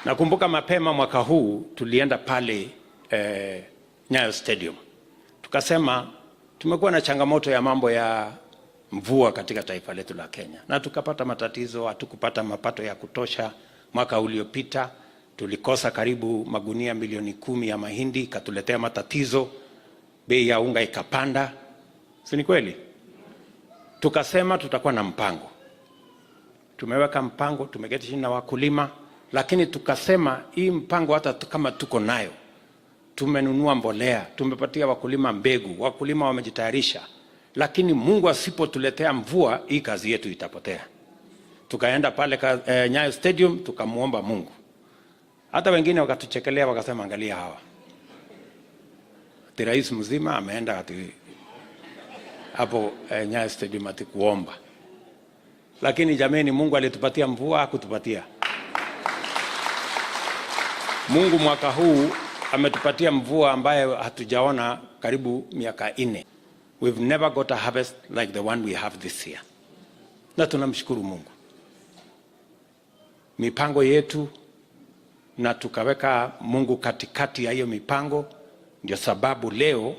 Nakumbuka mapema mwaka huu tulienda pale Nyayo Stadium. Tukasema tumekuwa na changamoto ya mambo ya mvua katika taifa letu la Kenya. Na tukapata matatizo, hatukupata mapato ya kutosha. Mwaka uliopita tulikosa karibu magunia milioni 10 ya mahindi, katuletea matatizo, bei ya unga ikapanda. Si ni kweli? Tukasema tutakuwa na mpango. Tumeweka mpango, tumeketi chini na wakulima, lakini tukasema hii mpango hata kama tuko nayo, tumenunua mbolea, tumepatia wakulima mbegu, wakulima wamejitayarisha, lakini Mungu asipotuletea mvua, hii kazi yetu itapotea. Tukaenda pale Nyayo Stadium, tukamuomba Mungu. Hata wengine wakatuchekelea, wakasema angalia hawa, ati rais mzima ameenda ati hapo Nyayo Stadium ati kuomba. Lakini jameni, Mungu alitupatia mvua, hakutupatia. Mungu mwaka huu ametupatia mvua ambayo hatujaona karibu miaka 4. We've never got a harvest like the one we have this year. Na tunamshukuru Mungu. Mipango yetu, na tukaweka Mungu katikati ya hiyo mipango, ndio sababu leo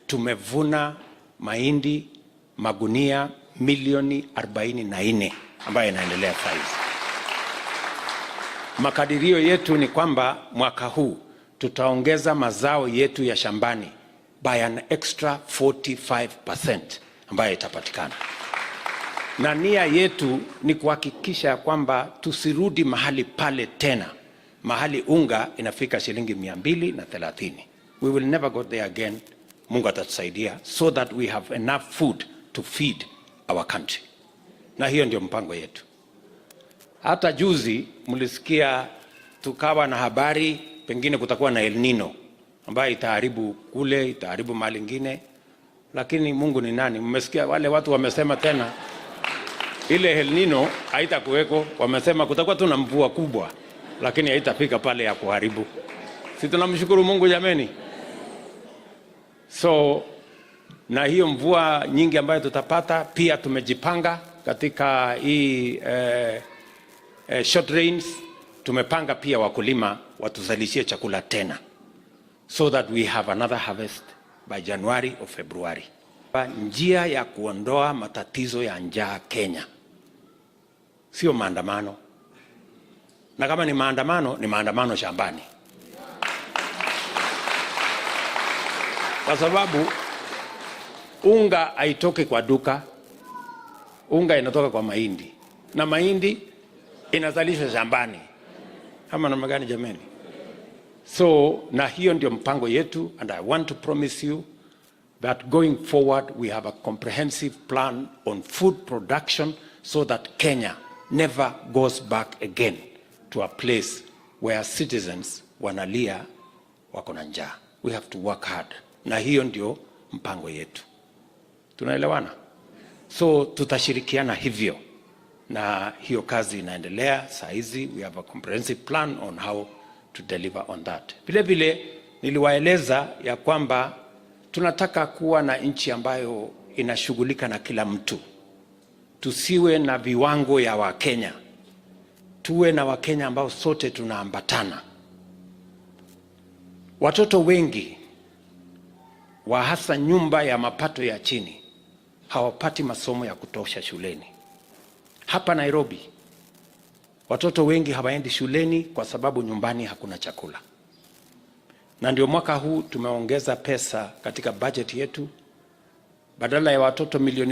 tumevuna mahindi magunia milioni 44 ambayo inaendelea sasa. Makadirio yetu ni kwamba mwaka huu tutaongeza mazao yetu ya shambani by an extra 45% ambayo itapatikana. Na nia yetu ni kuhakikisha kwamba tusirudi mahali pale tena, mahali unga inafika shilingi 230. We will never go there again. Mungu atatusaidia so that we have enough food to feed our country. Na hiyo ndio mpango yetu. Hata juzi mlisikia tukawa na habari pengine kutakuwa na NINO ambayo itaharibu kule, itaharibu mali nyingine. Lakini Mungu ni nani? Mmesikia wale watu wamesema tena ile NINO haitakuweko. Wamesema kutakuwa tu na mvua kubwa, lakini haitafika pale ya kuharibu. Si tunamshukuru Mungu jameni? So na hiyo mvua nyingi ambayo tutapata, pia tumejipanga katika hii short rains. Tumepanga pia wakulima watuzalishie chakula tena, so that we have another harvest by January or February. Njia ya kuondoa matatizo ya njaa Kenya sio maandamano, na kama ni maandamano, ni maandamano shambani. Kwa sababu unga haitoki kwa duka, unga inatoka kwa mahindi, na mahindi inazalishwa shambani. Kama namna gani jameni? So na hiyo ndio mpango yetu, and I want to promise you that going forward we have a comprehensive plan on food production so that Kenya never goes back again to a place where citizens wanalia wako na njaa. We have to work hard. Na hiyo ndio mpango yetu. Tunaelewana? So tutashirikiana hivyo, na hiyo kazi inaendelea saa hizi. We have a comprehensive plan on how to deliver on that. Vile vile niliwaeleza ya kwamba tunataka kuwa na nchi ambayo inashughulika na kila mtu. Tusiwe na viwango ya Wakenya, tuwe na Wakenya ambao sote tunaambatana. Watoto wengi wa hasa nyumba ya mapato ya chini hawapati masomo ya kutosha shuleni. Hapa Nairobi watoto wengi hawaendi shuleni kwa sababu nyumbani hakuna chakula. Na ndio mwaka huu tumeongeza pesa katika budget yetu, badala ya watoto milioni